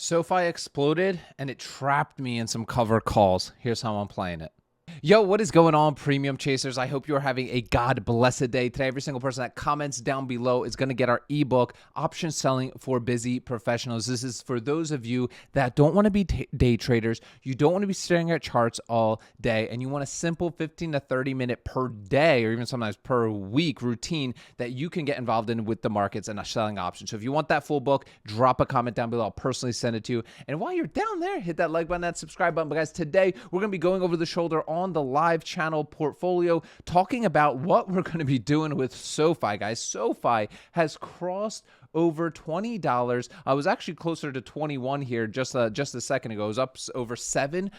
SoFi exploded and it trapped me in some covered calls. Here's how I'm playing it. Yo, what is going on, premium chasers? I hope you are having a God blessed day. Today, every single person that comments down below is going to get our ebook, Option Selling for Busy Professionals. This is for those of you that don't want to be day traders, you don't want to be staring at charts all day, and you want a simple 15 to 30 minute per day, or even sometimes per week routine that you can get involved in with the markets and selling options. So if you want that full book, drop a comment down below. I'll personally send it to you. And while you're down there, hit that like button, that subscribe button. But guys, today we're going to be going over the shoulder on the live channel portfolio, talking about what we're going to be doing with SoFi, guys. SoFi has crossed over $20. I was actually closer to 21 here just a second ago. It was up over 7%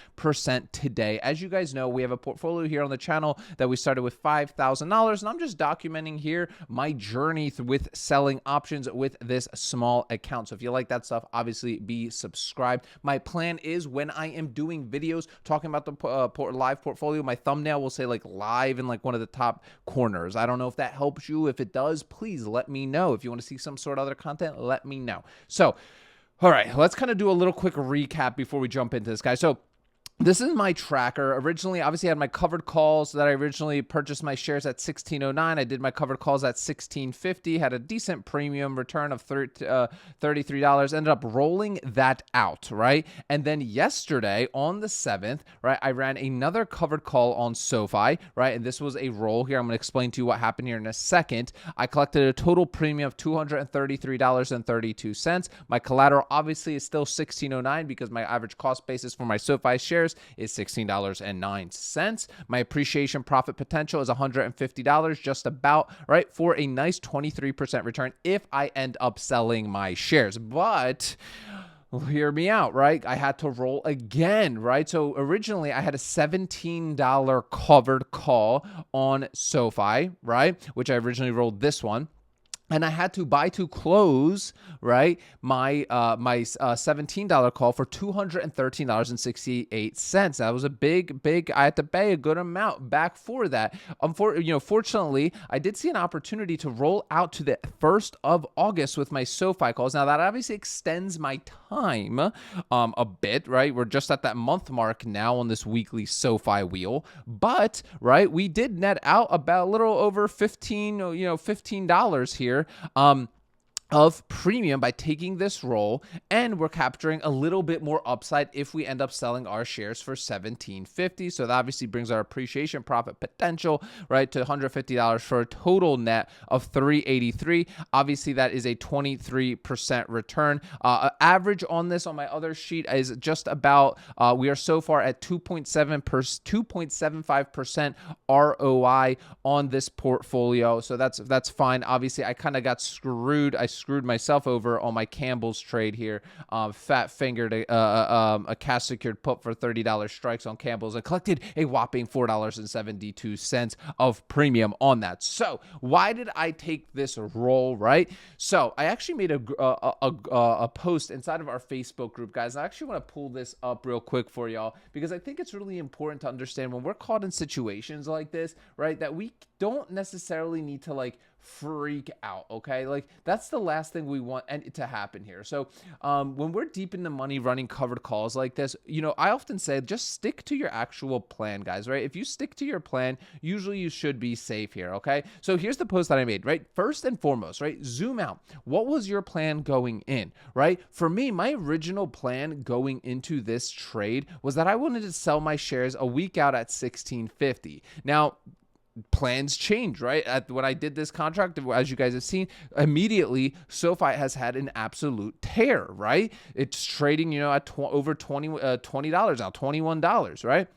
today. As you guys know, we have a portfolio here on the channel that we started with $5,000, and I'm just documenting here my journey with selling options with this small account. So if you like that stuff, obviously be subscribed. My plan is when I am doing videos talking about the live portfolio, my thumbnail will say like live in like one of the top corners. I don't know if that helps you. If it does, please let me know. If you want to see some sort of other content, let me know. So, all right, let's kind of do a little quick recap before we jump into this, guys. So this is my tracker. Originally, obviously, I had my covered calls that I originally purchased my shares at 1609. I did my covered calls at 1650, had a decent premium return of $33, ended up rolling that out, right? And then yesterday on the 7th, right, I ran another covered call on SoFi, right? And this was a roll here. I'm going to explain to you what happened here in a second. I collected a total premium of $233.32. My collateral obviously is still 1609 because my average cost basis for my SoFi shares is $16.09. My appreciation profit potential is $150, just about, right, for a nice 23% return if I end up selling my shares. But hear me out, right? I had to roll again, right? So originally I had a $17 covered call on SoFi, right? Which I originally rolled this one. And I had to buy to close, right, my $17 call for $213.68. That was a big. I had to pay a good amount back for that. Fortunately, I did see an opportunity to roll out to the 1st of August with my SoFi calls. Now that obviously extends my time a bit, right? We're just at that month mark now on this weekly SoFi wheel, but right, we did net out about a little over $15 here of premium by taking this roll, and we're capturing a little bit more upside if we end up selling our shares for $17.50. So that obviously brings our appreciation profit potential, right, to $150 for a total net of $383. Obviously, that is a 23% return. Average on this on my other sheet is just about, we are so far at 2.75% ROI on this portfolio. So that's fine. Obviously, I kind of got screwed. I screwed myself over on my Campbell's trade here. Fat fingered a cash secured put for $30 strikes on Campbell's. I collected a whopping $4.72 of premium on that. So why did I take this roll, right? So I actually made a post inside of our Facebook group, guys. I actually want to pull this up real quick for y'all because I think it's really important to understand when we're caught in situations like this, right, that we don't necessarily need to like freak out, okay? Like that's the last thing we want to happen here. So when we're deep in the money running covered calls like this, I often say just stick to your actual plan, guys, right? If you stick to your plan, usually you should be safe here, okay? So here's the post that I made, right? First and foremost, right? Zoom out. What was your plan going in, right? For me, my original plan going into this trade was that I wanted to sell my shares a week out at 1650. Now, plans change, right? When I did this contract, as you guys have seen, immediately SoFi has had an absolute tear, right? It's trading, at over $20 now, $21, right?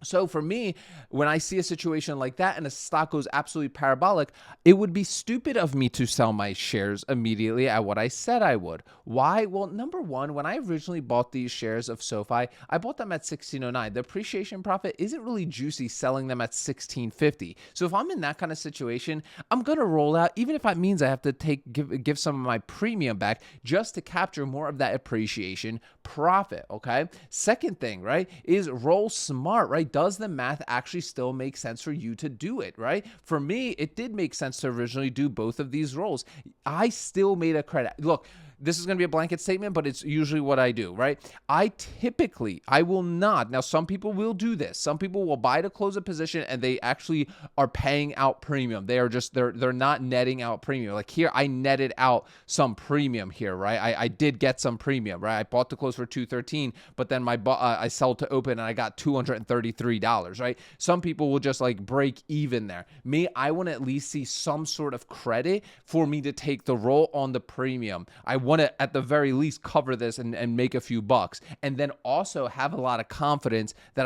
So for me, when I see a situation like that and a stock goes absolutely parabolic, it would be stupid of me to sell my shares immediately at what I said I would. Why? Well, number one, when I originally bought these shares of SoFi, I bought them at 1609. The appreciation profit isn't really juicy selling them at 1650. So if I'm in that kind of situation, I'm going to roll out, even if that means I have to give some of my premium back just to capture more of that appreciation profit, okay? Second thing, right, is roll smart, right? Does the math actually still make sense for you to do it, right? For me, it did make sense to originally do both of these rolls. I still made a credit. Look, this is going to be a blanket statement, but it's usually what I do, right? I will not. Now, some people will do this. Some people will buy to close a position and they actually are paying out premium. They are just, they're not netting out premium. Like here, I netted out some premium here, right? I did get some premium, right? I bought to close for $213, but then I sold to open and I got $233, right? Some people will just like break even there. Me, I want to at least see some sort of credit for me to take the roll on the premium. I want to at the very least cover this and make a few bucks, and then also have a lot of confidence that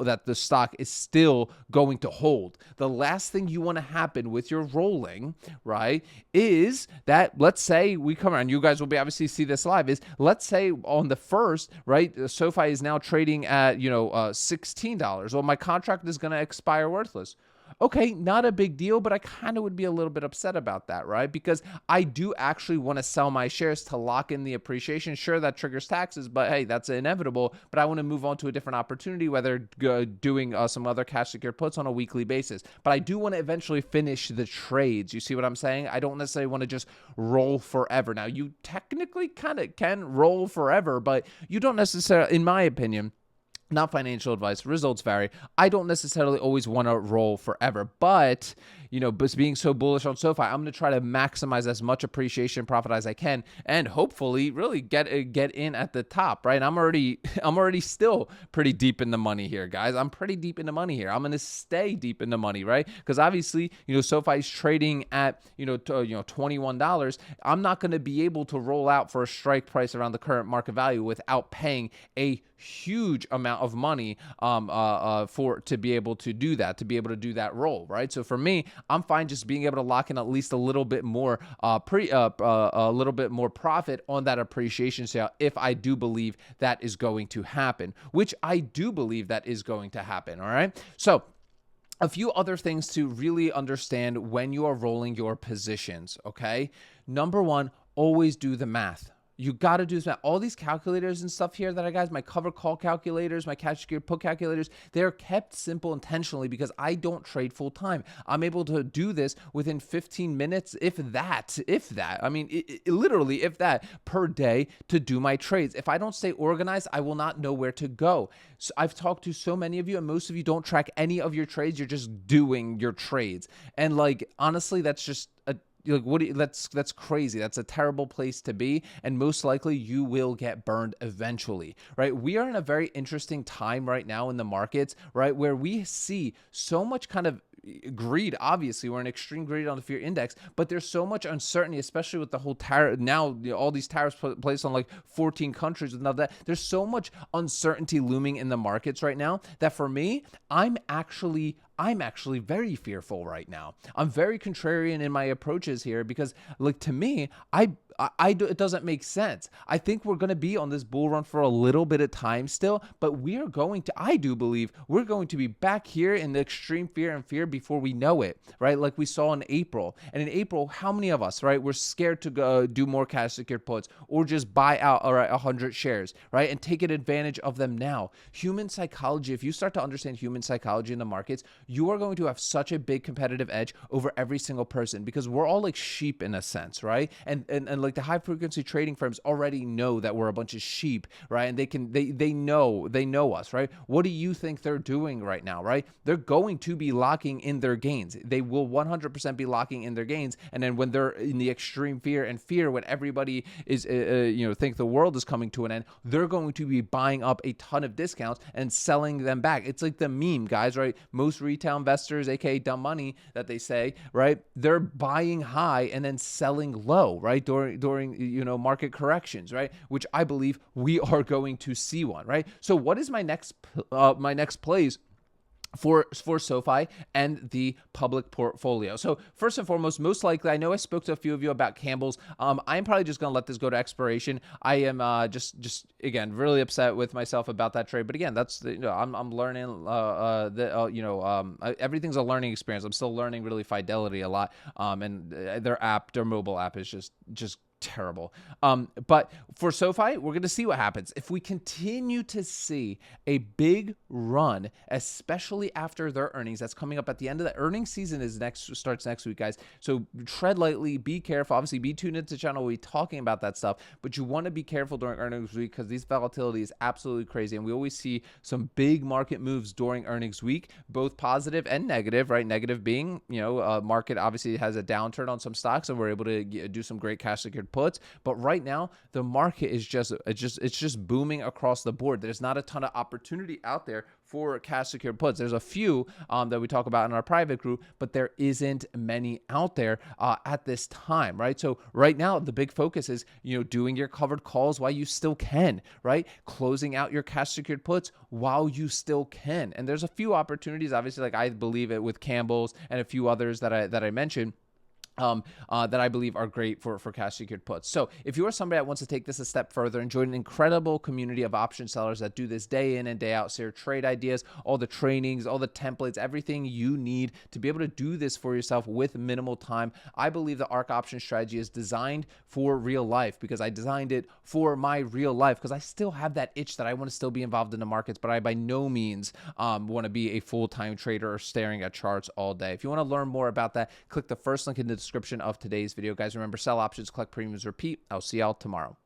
that the stock is still going to hold. The last thing you want to happen with your rolling, right, is that, let's say we come around, you guys will be obviously see this live, is let's say on the first, right, SoFi is now trading at, $16. Well, my contract is going to expire worthless. Okay, not a big deal, but I kind of would be a little bit upset about that, right? Because I do actually want to sell my shares to lock in the appreciation. Sure, that triggers taxes, but hey, that's inevitable. But I want to move on to a different opportunity, whether doing some other cash secured puts on a weekly basis. But I do want to eventually finish the trades. You see what I'm saying? I don't necessarily want to just roll forever. Now, you technically kind of can roll forever, but you don't necessarily, in my opinion, not financial advice, results vary, I don't necessarily always want to roll forever, but being so bullish on SoFi, I'm going to try to maximize as much appreciation profit as I can, and hopefully really get in at the top, right? I'm already still pretty deep in the money here, guys. I'm pretty deep in the money here. I'm going to stay deep in the money, right? Because obviously, SoFi is trading at $21. I'm not going to be able to roll out for a strike price around the current market value without paying a huge amount of money to be able to do that roll, right? So for me, I'm fine just being able to lock in at least a little bit more a little bit more profit on that appreciation sale if I do believe that is going to happen, which I do believe that is going to happen. All right, so a few other things to really understand when you are rolling your positions. Okay, number one, always do the math. You got to do this. All these calculators and stuff here that I guys, my cover call calculators, my cash secured put calculators, they're kept simple intentionally because I don't trade full time. I'm able to do this within 15 minutes, if that, I mean, literally, if that, per day to do my trades. If I don't stay organized, I will not know where to go. So I've talked to so many of you, and most of you don't track any of your trades. You're just doing your trades. And like, honestly, that's just that's crazy. That's a terrible place to be, and most likely you will get burned eventually, right? We are in a very interesting time right now in the markets, right, where we see so much kind of greed. Obviously, we're in extreme greed on the fear index, but there's so much uncertainty, especially with the whole tariff now, all these tariffs placed on like 14 countries. Now that there's so much uncertainty looming in the markets right now that for me, I'm actually very fearful right now. I'm very contrarian in my approaches here because, like, to me, it doesn't make sense. I think we're going to be on this bull run for a little bit of time still, but I do believe we're going to be back here in the extreme fear before we know it, right? Like we saw in April. And in April, how many of us, right, were scared to go do more cash secured puts or just buy out, 100 shares, right, and take advantage of them now? Human psychology, if you start to understand human psychology in the markets, you are going to have such a big competitive edge over every single person because we're all like sheep in a sense, right? And like the high frequency trading firms already know that we're a bunch of sheep, right? And they know us, right? What do you think they're doing right now, right? They're going to be locking in their gains. They will 100% be locking in their gains. And then when they're in the extreme fear, when everybody is, think the world is coming to an end, they're going to be buying up a ton of discounts and selling them back. It's like the meme, guys, right? Most retail investors, aka dumb money that they say, right? They're buying high and then selling low, right? During market corrections, right? Which I believe we are going to see one, right? So what is my next plays for SoFi and the public portfolio? So first and foremost, most likely, I know I spoke to a few of you about Campbell's. I'm probably just going to let this go to expiration. I am just again really upset with myself about that trade. But again, that's I'm learning. Everything's a learning experience. I'm still learning really Fidelity a lot. And their mobile app is just terrible. But for SoFi, we're going to see what happens. If we continue to see a big run, especially after their earnings, that's coming up at the end of the earnings season starts next week, guys. So tread lightly, be careful. Obviously, be tuned into the channel. We'll be talking about that stuff, but you want to be careful during earnings week because these volatility is absolutely crazy. And we always see some big market moves during earnings week, both positive and negative, right? Negative being, market obviously has a downturn on some stocks and we're able to do some great cash secured puts. But right now, the market is just booming across the board. There's not a ton of opportunity out there for cash secured puts. There's a few that we talk about in our private group, but there isn't many out there at this time, right? So right now, the big focus is, doing your covered calls while you still can, right? Closing out your cash secured puts while you still can. And there's a few opportunities, obviously, like I believe it with Campbell's and a few others that I mentioned. That I believe are great for cash secured puts. So if you are somebody that wants to take this a step further and join an incredible community of option sellers that do this day in and day out, share trade ideas, all the trainings, all the templates, everything you need to be able to do this for yourself with minimal time, I believe the Ark Options Strategy is designed for real life because I designed it for my real life because I still have that itch that I want to still be involved in the markets, but I by no means want to be a full-time trader or staring at charts all day. If you want to learn more about that, click the first link in the description of today's video. Guys, remember, sell options, collect premiums, repeat. I'll see y'all tomorrow.